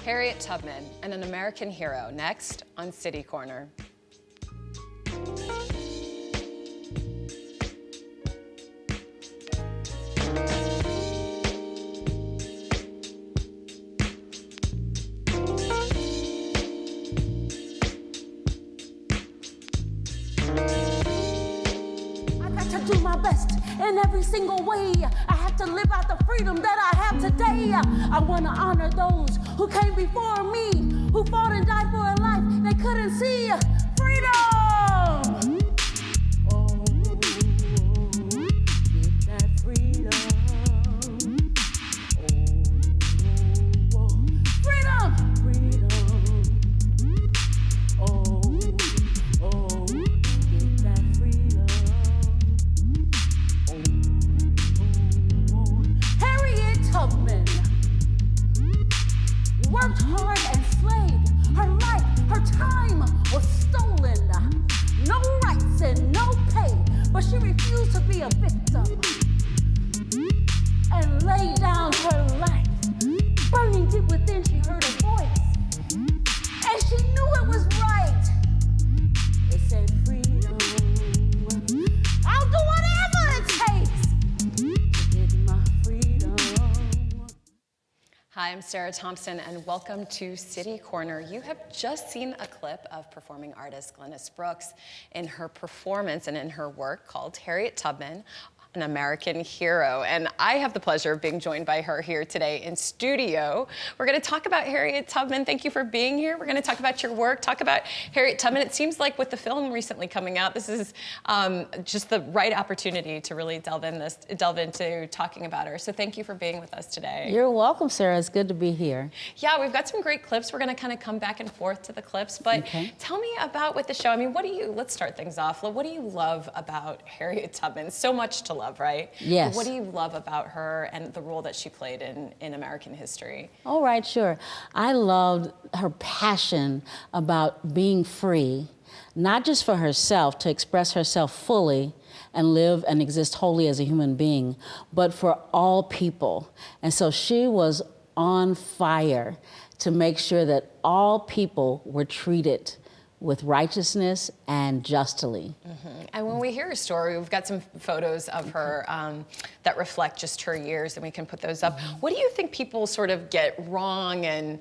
Harriet Tubman and an American hero, next on City Corner. Do my best in every single way. I have to live out the freedom that I have today. I want to honor those who came before me, who fought and died for a life they couldn't see. Freedom! Oh, get that freedom. Oh, freedom! Freedom! Oh, get that freedom. Harriet Tubman worked hard and slaved. Her life, her time was stolen. No rights and no pay, but she refused to be a victim and laid down her life. Burning deep within, she heard a voice, and she knew it was right. It said, freedom. I'll do whatever it takes to get my freedom. Hi, I'm Sarah Thompson, and welcome to City Corner. You have just seen a clip of performing artist Glynnis Brooks in her performance and in her work called Harriet Tubman, an American hero. And I have the pleasure of being joined by her here today in studio. We're going to talk about Harriet Tubman. Thank you for being here. We're going to talk about your work, talk about Harriet Tubman. It seems like with the film recently coming out, this is just the right opportunity to really delve into talking about her. So thank you for being with us today. You're welcome, Sarah. It's good to be here. Yeah, we've got some great clips. We're going to kind of come back and forth to the clips, but tell me about with the show. I mean, let's start things off. What do you love about Harriet Tubman? So much to love, right? Yes. What do you love about her and the role that she played in American history? All right, sure. I loved her passion about being free, not just for herself, to express herself fully and live and exist wholly as a human being, but for all people. And so she was on fire to make sure that all people were treated with righteousness and justly. And when we hear her story, we've got some photos of her that reflect just her years, and we can put those up. What do you think people sort of get wrong and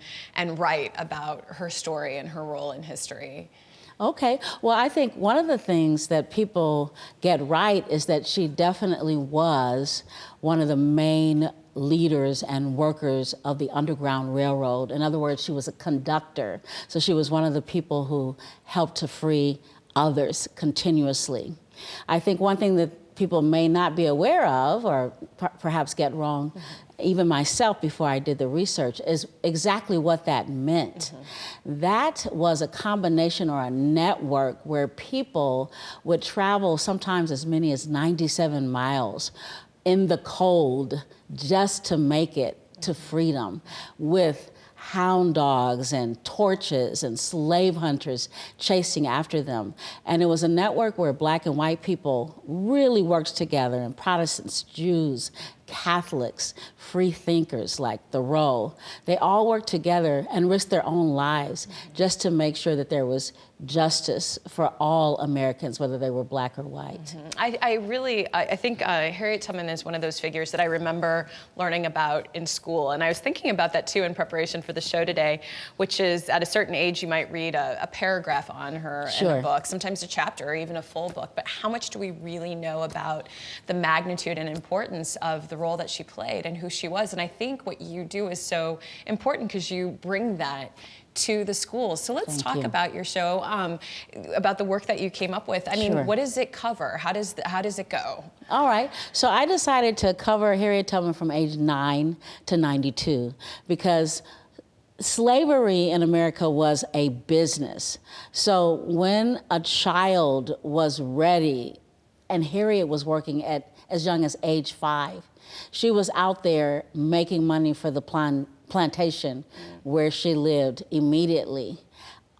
right about her story and her role in history? Okay, well, I think one of the things that people get right is that she definitely was one of the main leaders and workers of the Underground Railroad. In other words, she was a conductor. So she was one of the people who helped to free others continuously. I think one thing that people may not be aware of, or perhaps get wrong, even myself before I did the research, is exactly what that meant. That was a combination or a network where people would travel sometimes as many as 97 miles in the cold just to make it to freedom, with hound dogs and torches and slave hunters chasing after them. And it was a network where black and white people really worked together, and Protestants, Jews, Catholics, free thinkers like Thoreau, they all worked together and risked their own lives just to make sure that there was justice for all Americans, whether they were black or white. I think Harriet Tubman is one of those figures that I remember learning about in school. And I was thinking about that too in preparation for the show today, which is at a certain age you might read a paragraph on her in a book, sometimes a chapter or even a full book. But how much do we really know about the magnitude and importance of the role that she played and who she was? And I think what you do is so important because you bring that to the schools. So let's talk about your show, about the work that you came up with. I mean, what does it cover? How does it go? All right. So I decided to cover Harriet Tubman from age 9 to 92 because slavery in America was a business. So when a child was ready, and Harriet was working at as young as age 5, she was out there making money for the plantation where she lived immediately,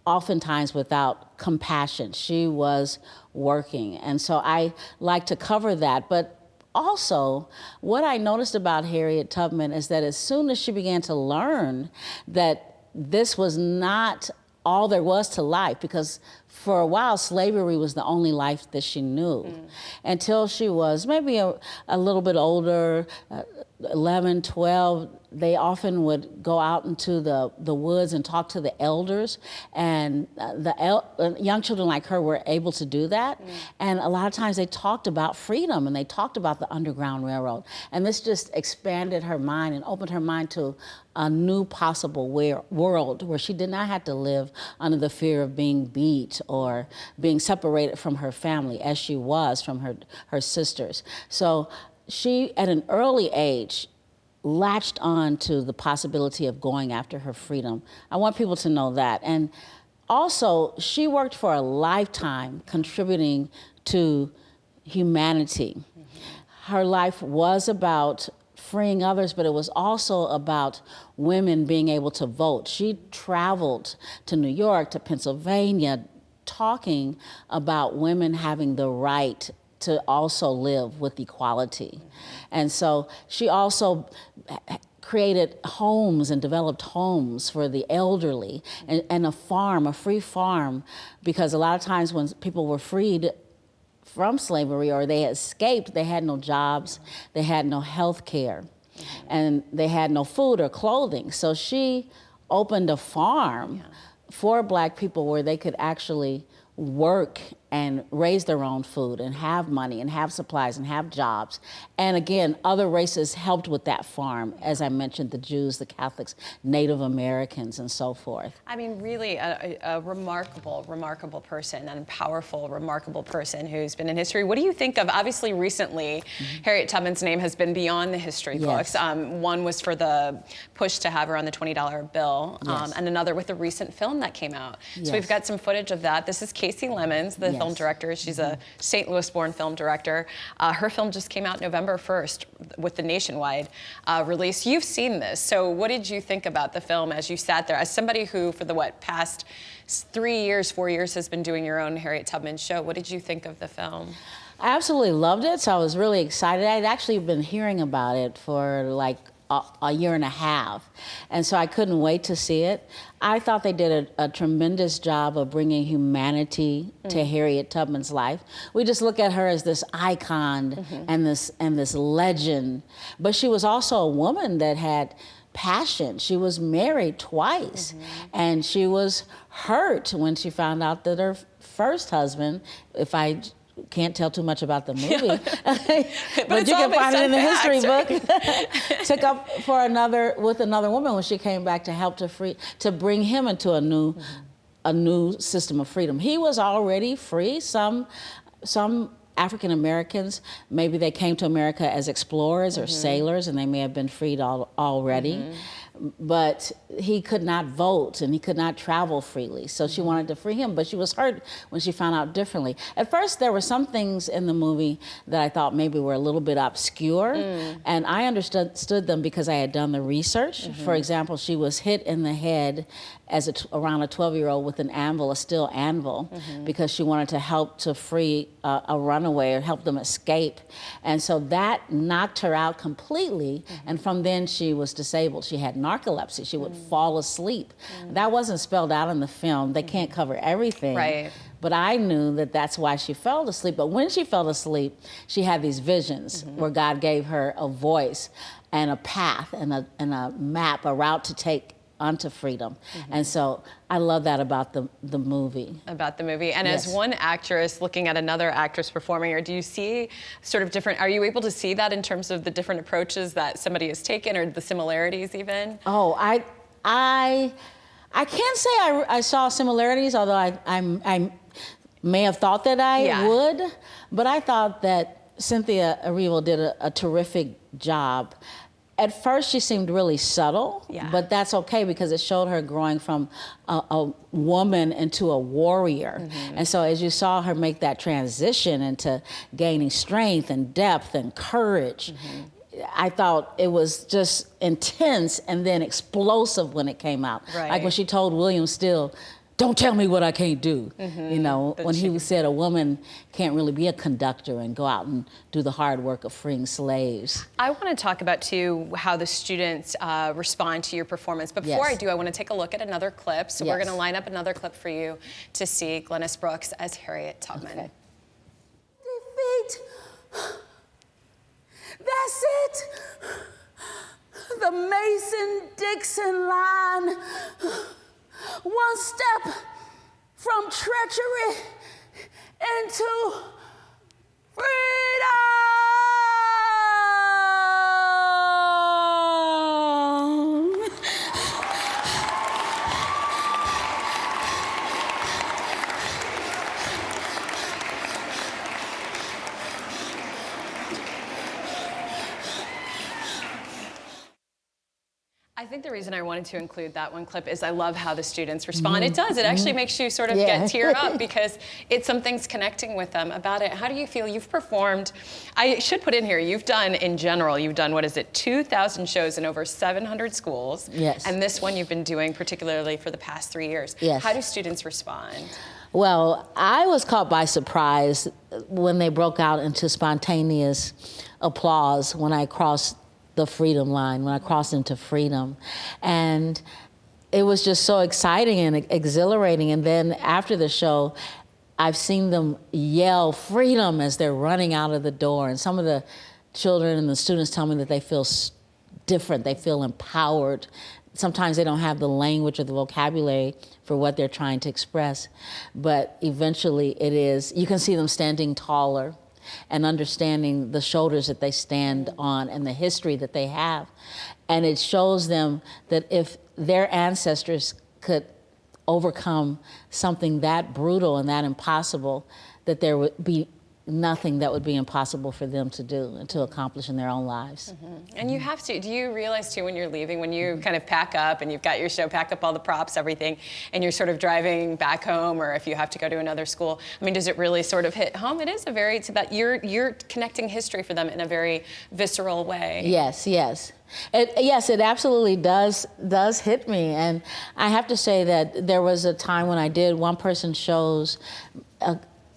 oftentimes without compassion. She was working. And so I like to cover that. But also, what I noticed about Harriet Tubman is that as soon as she began to learn that this was not all there was to life, because for a while slavery was the only life that she knew until she was maybe a little bit older, 11, 12. They often would go out into the woods and talk to the elders, and young children like her were able to do that. And a lot of times they talked about freedom, and they talked about the Underground Railroad. And this just expanded her mind and opened her mind to a new possible world where she did not have to live under the fear of being beat or being separated from her family as she was from her sisters. So she, at an early age, latched on to the possibility of going after her freedom. I want people to know that. And also, she worked for a lifetime contributing to humanity. Her life was about freeing others, but it was also about women being able to vote. She traveled to New York, to Pennsylvania, talking about women having the right to also live with equality. And so she also created homes and developed homes for the elderly, and a free farm, because a lot of times when people were freed from slavery or they escaped, they had no jobs, they had no health care, and they had no food or clothing. So she opened a farm for Black people where they could actually work and raise their own food and have money and have supplies and have jobs. And again, other races helped with that farm, as I mentioned, the Jews, the Catholics, Native Americans, and so forth. I mean, really a remarkable, remarkable person, and a powerful, remarkable person who's been in history. What do you think of, obviously recently, Harriet Tubman's name has been beyond the history books. One was for the push to have her on the $20 bill, and another with a recent film that came out. So we've got some footage of that. This is Casey Lemons, the film director. She's a St. Louis-born film director. Her film just came out November 1st with the nationwide release. You've seen this, so what did you think about the film as you sat there? As somebody who, for the past 4 years has been doing your own Harriet Tubman show, what did you think of the film? I absolutely loved it, so I was really excited. I'd actually been hearing about it for like a year and a half, and so I couldn't wait to see it. I thought they did a tremendous job of bringing humanity to Harriet Tubman's life. We just look at her as this icon and this legend, but she was also a woman that had passion. She was married twice, and she was hurt when she found out that her first husband, if I can't tell too much about the movie, but you can find it in the history book, took up with another woman when she came back to help to bring him into a new system of freedom. He was already free. Some African Americans, maybe they came to America as explorers or sailors, and they may have been freed already. But he could not vote and he could not travel freely. So she wanted to free him, but she was hurt when she found out differently. At first, there were some things in the movie that I thought maybe were a little bit obscure, and I understood them because I had done the research. For example, she was hit in the head as around a 12-year-old with an anvil, a steel anvil, because she wanted to help to free a runaway or help them escape. And so that knocked her out completely, and from then she was disabled. She had narcolepsy. She would fall asleep. That wasn't spelled out in the film. They can't cover everything. Right. But I knew that that's why she fell asleep. But when she fell asleep, she had these visions where God gave her a voice and a path and a map, a route to take onto freedom. And so I love that about the movie. About the movie. And as one actress looking at another actress performing, or do you see sort of different, are you able to see that in terms of the different approaches that somebody has taken, or the similarities even? Oh, I can't say I saw similarities, although I may have thought that I would, but I thought that Cynthia Erivo did a terrific job. At first, she seemed really subtle, but that's okay because it showed her growing from a woman into a warrior. And so as you saw her make that transition into gaining strength and depth and courage, I thought it was just intense and then explosive when it came out. Like when she told William Steele don't tell me what I can't do. You know, when he said a woman can't really be a conductor and go out and do the hard work of freeing slaves. I want to talk about, too, how the students respond to your performance. But before I do, I want to take a look at another clip. So we're going to line up another clip for you to see Glynis Brooks as Harriet Tubman. Okay. Defeat. That's it. The Mason-Dixon line. One step from treachery into freedom. I think the reason I wanted to include that one clip is I love how the students respond. It does. It actually makes you sort of get tear up because it's something's connecting with them about it. How do you feel? You've performed, I should put in here, you've done, in general, you've done, what is it, 2,000 shows in over 700 schools. Yes. And this one you've been doing particularly for the past 3 years. Yes. How do students respond? Well, I was caught by surprise when they broke out into spontaneous applause when I crossed the freedom line, when I crossed into freedom. And it was just so exciting and exhilarating. And then after the show, I've seen them yell freedom as they're running out of the door. And some of the children and the students tell me that they feel different, they feel empowered. Sometimes they don't have the language or the vocabulary for what they're trying to express, but eventually it is, you can see them standing taller and understanding the shoulders that they stand on and the history that they have. And it shows them that if their ancestors could overcome something that brutal and that impossible, that there would be nothing that would be impossible for them to do and to accomplish in their own lives. And you have to, do you realize too when you're leaving, when you kind of pack up and you've got your show, packed up all the props, everything, and you're sort of driving back home, or if you have to go to another school, I mean, does it really sort of hit home? It is a very, it's about, you're connecting history for them in a very visceral way. Yes, yes. Yes, it absolutely does hit me. And I have to say that there was a time when I did one-person shows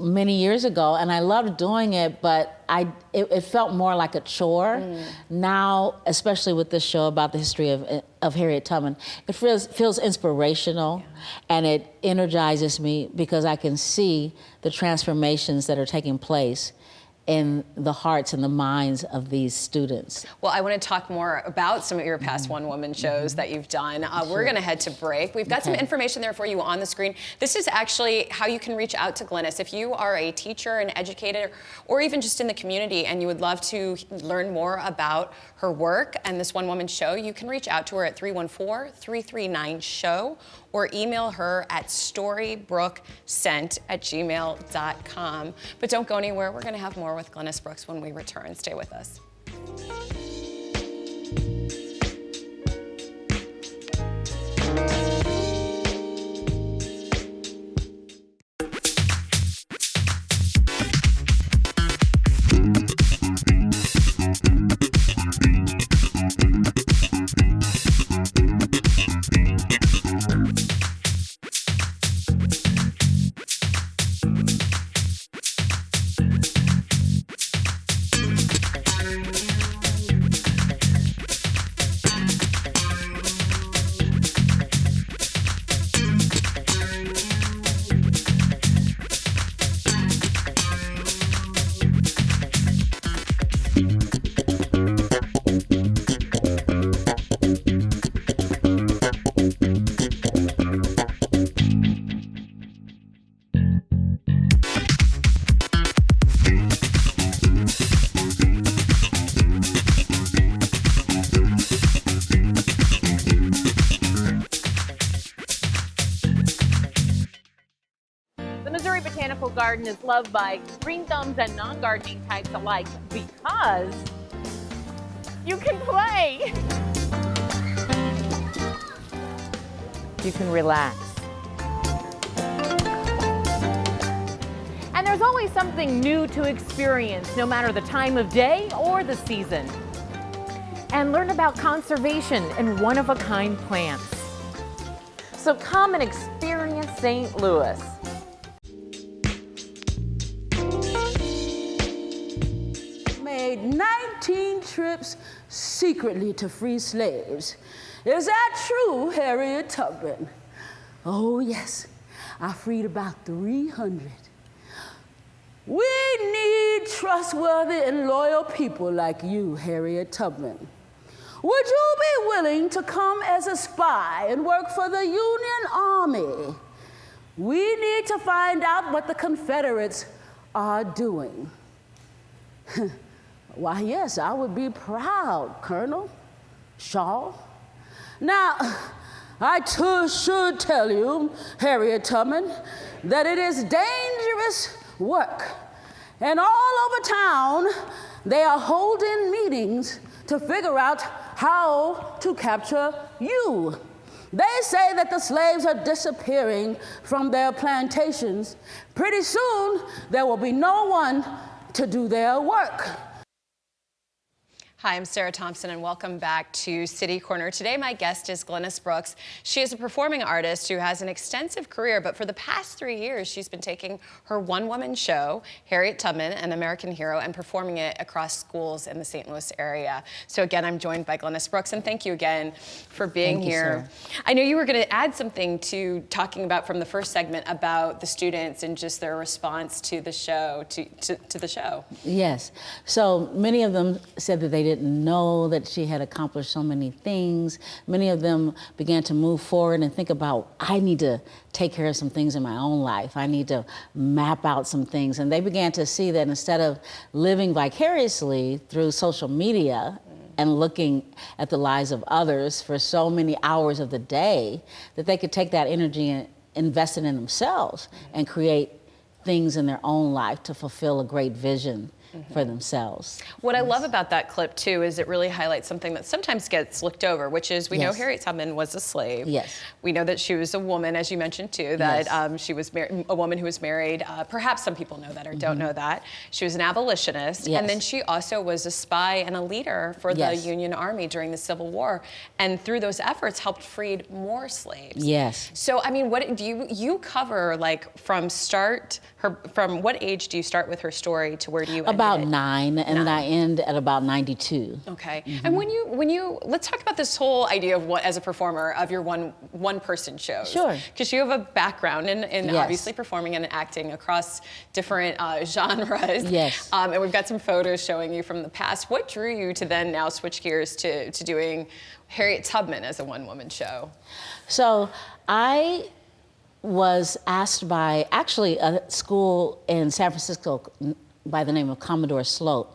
many years ago, and I loved doing it, but it felt more like a chore. Now, especially with this show about the history of Harriet Tubman, it feels inspirational, and it energizes me because I can see the transformations that are taking place in the hearts and the minds of these students. Well, I want to talk more about some of your past one-woman shows that you've done. We're going to head to break. We've got some information there for you on the screen. This is actually how you can reach out to Glynis. If you are a teacher, an educator, or even just in the community and you would love to learn more about her work and this one-woman show, you can reach out to her at 314-339-SHOW or email her at storybrookcent@gmail.com. But don't go anywhere. We're going to have more with Glynis Brooks when we return. Stay with us. Botanical Garden is loved by green thumbs and non-gardening types alike because you can play. You can relax. And there's always something new to experience, no matter the time of day or the season. And learn about conservation and one-of-a-kind plants. So come and experience St. Louis. Made 19 trips secretly to free slaves. Is that true, Harriet Tubman? Oh, yes. I freed about 300. We need trustworthy and loyal people like you, Harriet Tubman. Would you be willing to come as a spy and work for the Union Army? We need to find out what the Confederates are doing. Why, yes, I would be proud, Colonel Shaw. Now, I too should tell you, Harriet Tubman, that it is dangerous work. And all over town, they are holding meetings to figure out how to capture you. They say that the slaves are disappearing from their plantations. Pretty soon, there will be no one to do their work. Hi, I'm Sarah Thompson, and welcome back to City Corner. Today, my guest is Glynnis Brooks. She is a performing artist who has an extensive career, but for the past 3 years, she's been taking her one-woman show, Harriet Tubman, an American Hero, and performing it across schools in the St. Louis area. So again, I'm joined by Glynnis Brooks, and thank you again for being here. I know you were going to add something to talking about from the first segment about the students and just their response to the show, to the show. Yes. So many of them said that they didn't know that she had accomplished so many things. Many of them began to move forward and think about, I need to take care of some things in my own life. I need to map out some things. And they began to see that instead of living vicariously through social media and looking at the lives of others for so many hours of the day, that they could take that energy and invest it in themselves and create things in their own life to fulfill a great vision for themselves. What I love about that clip too is it really highlights something that sometimes gets looked over, which is we know Harriet Tubman was a slave. Yes. We know that she was a woman, as you mentioned too, that she was a woman who was married. Perhaps some people know that or don't know that. She was an abolitionist, and then she also was a spy and a leader for the Union Army during the Civil War, and through those efforts helped freed more slaves. Yes. So I mean, what do you cover, like from what age do you start with her story to where do you end About it? 9, and then I end at about 92. Okay. And when you let's talk about this whole idea of what, as a performer, of your one person shows. Sure. Because you have a background in obviously performing and acting across different genres. Yes. And we've got some photos showing you from the past. What drew you to then now switch gears to doing Harriet Tubman as a one-woman show? So I was asked by actually a school in San Francisco by the name of Commodore Sloat.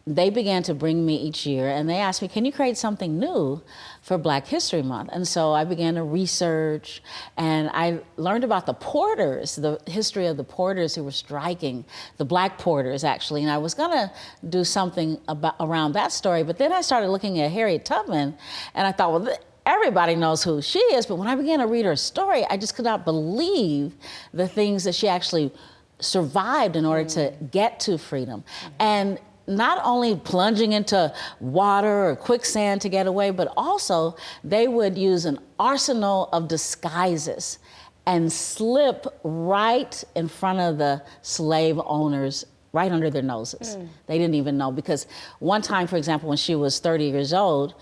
They began to bring me each year and they asked me, can you create something new for Black History Month? And so I began to research and I learned about the porters, the history of the porters who were striking, the Black porters actually, and I was gonna do something around that story, but then I started looking at Harriet Tubman and I thought, well, everybody knows who she is, but when I began to read her story, I just could not believe the things that she actually survived in order to get to freedom. And not only plunging into water or quicksand to get away, but also they would use an arsenal of disguises and slip right in front of the slave owners, right under their noses. They didn't even know, because one time, for example, when she was 30 years old,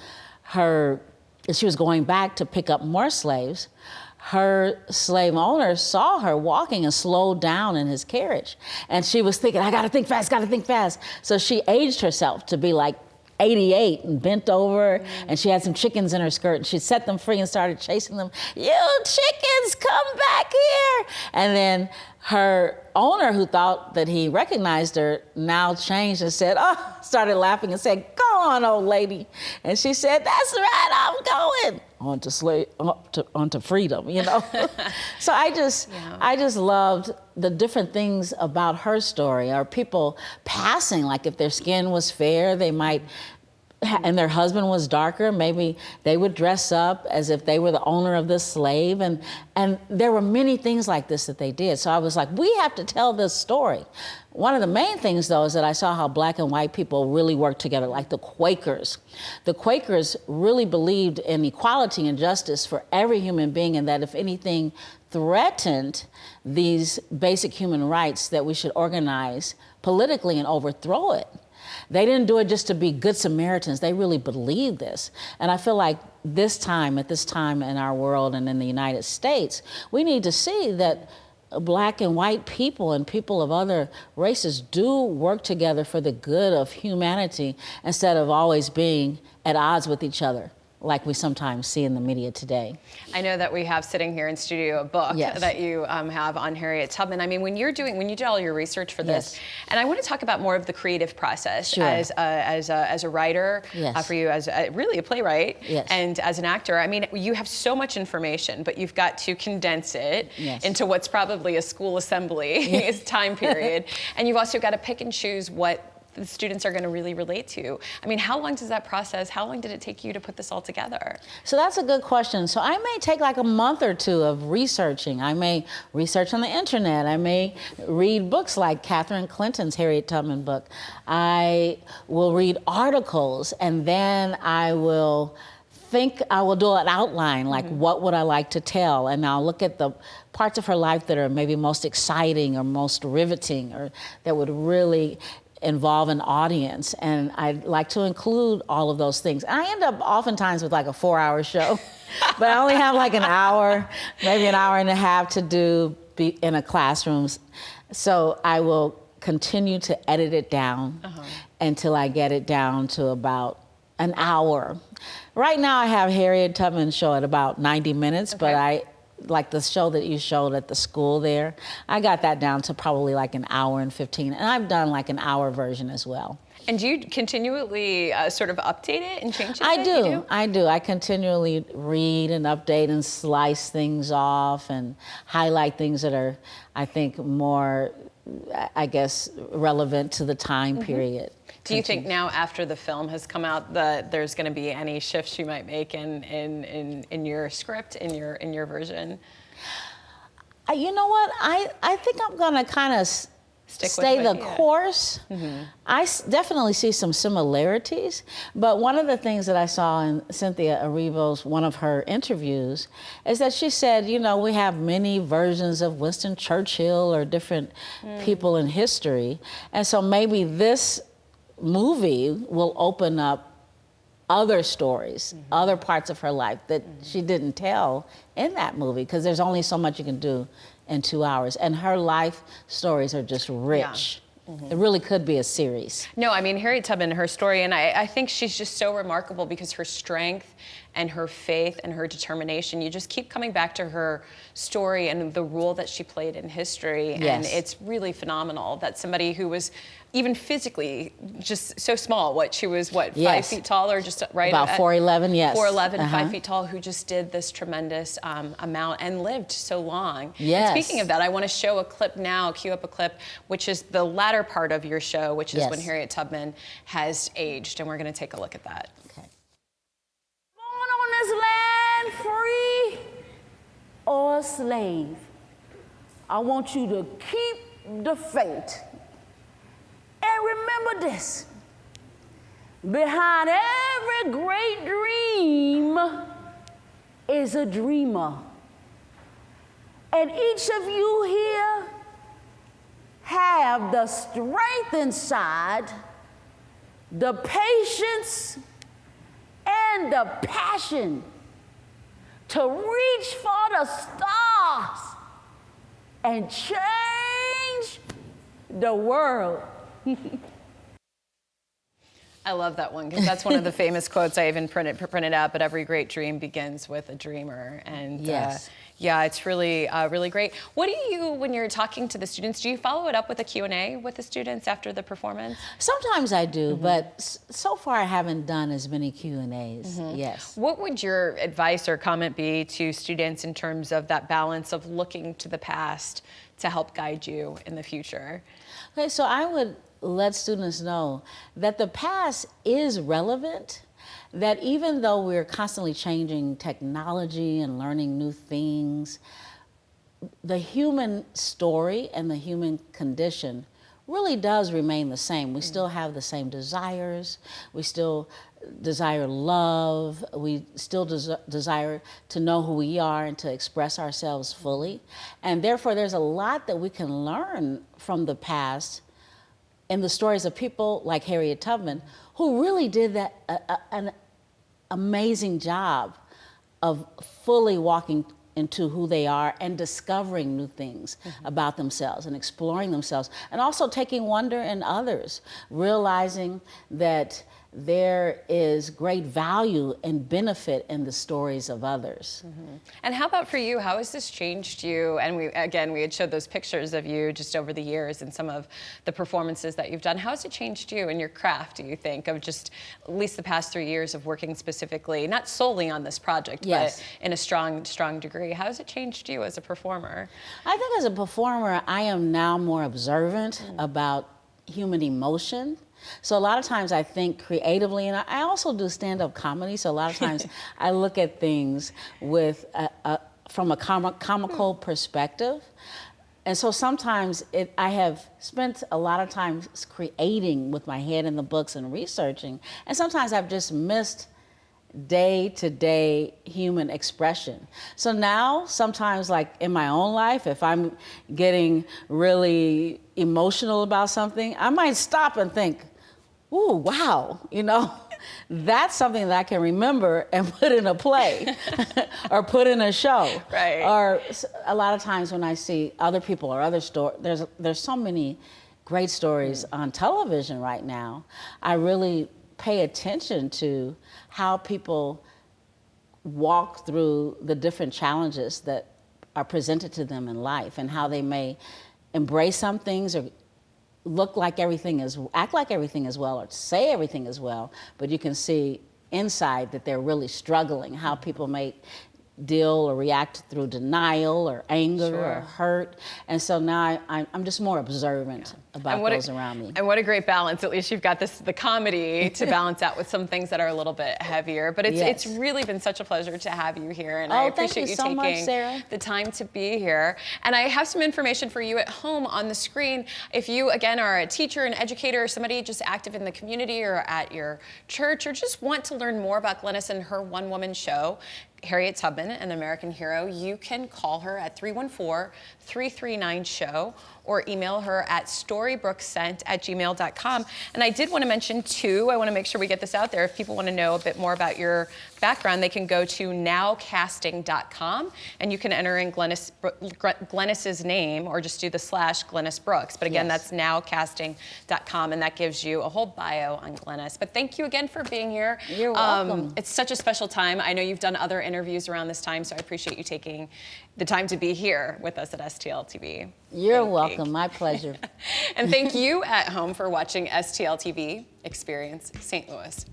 she was going back to pick up more slaves. Her slave owner saw her walking and slowed down in his carriage. And she was thinking, I gotta think fast. So she aged herself to be like 88 and bent over, and she had some chickens in her skirt, and she set them free and started chasing them. You chickens, come back here. And then her owner, who thought that he recognized her, now changed and said, started laughing and said, go on, old lady. And she said, that's right, I'm going. On to freedom, you know? So I just loved the different things about her story, or people passing, like if their skin was fair, they might and their husband was darker, maybe they would dress up as if they were the owner of this slave. And there were many things like this that they did. So I was like, we have to tell this story. One of the main things, though, is that I saw how black and white people really worked together, like the Quakers. The Quakers really believed in equality and justice for every human being, and that if anything threatened these basic human rights, that we should organize politically and overthrow it. They didn't do it just to be good Samaritans. They really believed this. And I feel like at this time in our world and in the United States, we need to see that black and white people and people of other races do work together for the good of humanity instead of always being at odds with each other, like we sometimes see in the media today. I know that we have sitting here in studio a book that you have on Harriet Tubman. I mean, when you did all your research for this, and I want to talk about more of the creative process as a writer, for you as really a playwright, and as an actor. I mean, you have so much information, but you've got to condense it into what's probably a school assembly time period, and you've also got to pick and choose what the students are going to really relate to. I mean, how long did it take you to put this all together? So that's a good question. So I may take like a month or two of researching. I may research on the internet. I may read books like Catherine Clinton's Harriet Tubman book. I will read articles, and then I will do an outline, like what would I like to tell, and I'll look at the parts of her life that are maybe most exciting or most riveting, or that would really involve an audience, and I'd like to include all of those things. I end up oftentimes with like a 4-hour show, but I only have like an hour, maybe an hour and a half to be in a classroom. So I will continue to edit it down until I get it down to about an hour. Right now I have Harriet Tubman show at about 90 minutes, but like the show that you showed at the school there, I got that down to probably like an hour and 15, and I've done like an hour version as well. And do you continually sort of update it and change it? I do. I continually read and update and slice things off and highlight things that are, I think, more, I guess, relevant to the time period. Do you think now, after the film has come out, that there's going to be any shifts you might make in your script, in your version? You know what? I think I'm going to kind of stay the course. I definitely see some similarities, but one of the things that I saw in Cynthia Erivo's, one of her interviews, is that she said, you know, we have many versions of Winston Churchill or different people in history, and so maybe this movie will open up other stories, other parts of her life that she didn't tell in that movie, because there's only so much you can do in 2 hours. And her life stories are just rich. It really could be a series. No, I mean, Harriet Tubman, her story, and I think she's just so remarkable because her strength and her faith and her determination, you just keep coming back to her story and the role that she played in history. And it's really phenomenal that somebody who was even physically just so small, she was 5 feet tall, or just right about 4'11", 4'11", 5 feet tall, who just did this tremendous amount and lived so long. And speaking of that, I want to show a clip now, cue up a clip, which is the latter part of your show, which is when Harriet Tubman has aged, and we're going to take a look at that. Born on this land free or a slave, I want you to keep the faith. And remember this, behind every great dream is a dreamer. And each of you here have the strength inside, the patience, and the passion to reach for the stars and change the world. I love that one, because that's one of the famous quotes I even printed out, but every great dream begins with a dreamer. And yeah, it's really, really great. What do you, when you're talking to the students, do you follow it up with a Q&A with the students after the performance? Sometimes I do, but so far I haven't done as many Q&As, What would your advice or comment be to students in terms of that balance of looking to the past to help guide you in the future? Okay, so I would let students know that the past is relevant, that even though we're constantly changing technology and learning new things, the human story and the human condition really does remain the same. We still have the same desires. We still desire love. We still desire to know who we are and to express ourselves fully. And therefore, there's a lot that we can learn from the past in the stories of people like Harriet Tubman, who really did an amazing job of fully walking into who they are and discovering new things about themselves and exploring themselves, and also taking wonder in others, realizing that there is great value and benefit in the stories of others. And how about for you? How has this changed you? And we had showed those pictures of you just over the years and some of the performances that you've done. How has it changed you in your craft, do you think, of just at least the past 3 years of working specifically, not solely on this project, Yes. but in a strong degree? How has it changed you as a performer? I think as a performer, I am now more observant about human emotion. So a lot of times I think creatively, and I also do stand-up comedy, so a lot of times I look at things with from a comical perspective. And so sometimes I have spent a lot of time creating with my head in the books and researching, and sometimes I've just missed day-to-day human expression. So now, sometimes like in my own life, if I'm getting really emotional about something, I might stop and think, ooh, wow, that's something that I can remember and put in a play or put in a show. Right. Or a lot of times when I see other people or other stories, there's so many great stories on television right now. I really pay attention to how people walk through the different challenges that are presented to them in life, and how they may embrace some things or act like everything is well, or say everything is well, but you can see inside that they're really struggling, how people may deal or react through denial or anger or hurt. And so now I'm just more observant about those around me. And what a great balance. At least you've got the comedy to balance out with some things that are a little bit heavier. But it's really been such a pleasure to have you here. And I appreciate you so much, taking Sarah. the time to be here. And I have some information for you at home on the screen. If you, again, are a teacher, an educator, or somebody just active in the community or at your church, or just want to learn more about Glynnis and her one-woman show, Harriet Tubman, an American hero, you can call her at 314-339-SHOW or email her at storybrooksent@gmail.com. And I did want to mention, too, I want to make sure we get this out there. If people want to know a bit more about your background, they can go to nowcasting.com, and you can enter in Glynnis's name, or just do the /Glynnis Brooks. But again, that's nowcasting.com, and that gives you a whole bio on Glynnis. But thank you again for being here. You're welcome. It's such a special time. I know you've done other interviews around this time, so I appreciate you taking the time to be here with us at STL TV. You're welcome. My pleasure. And thank you at home for watching STL TV Experience St. Louis.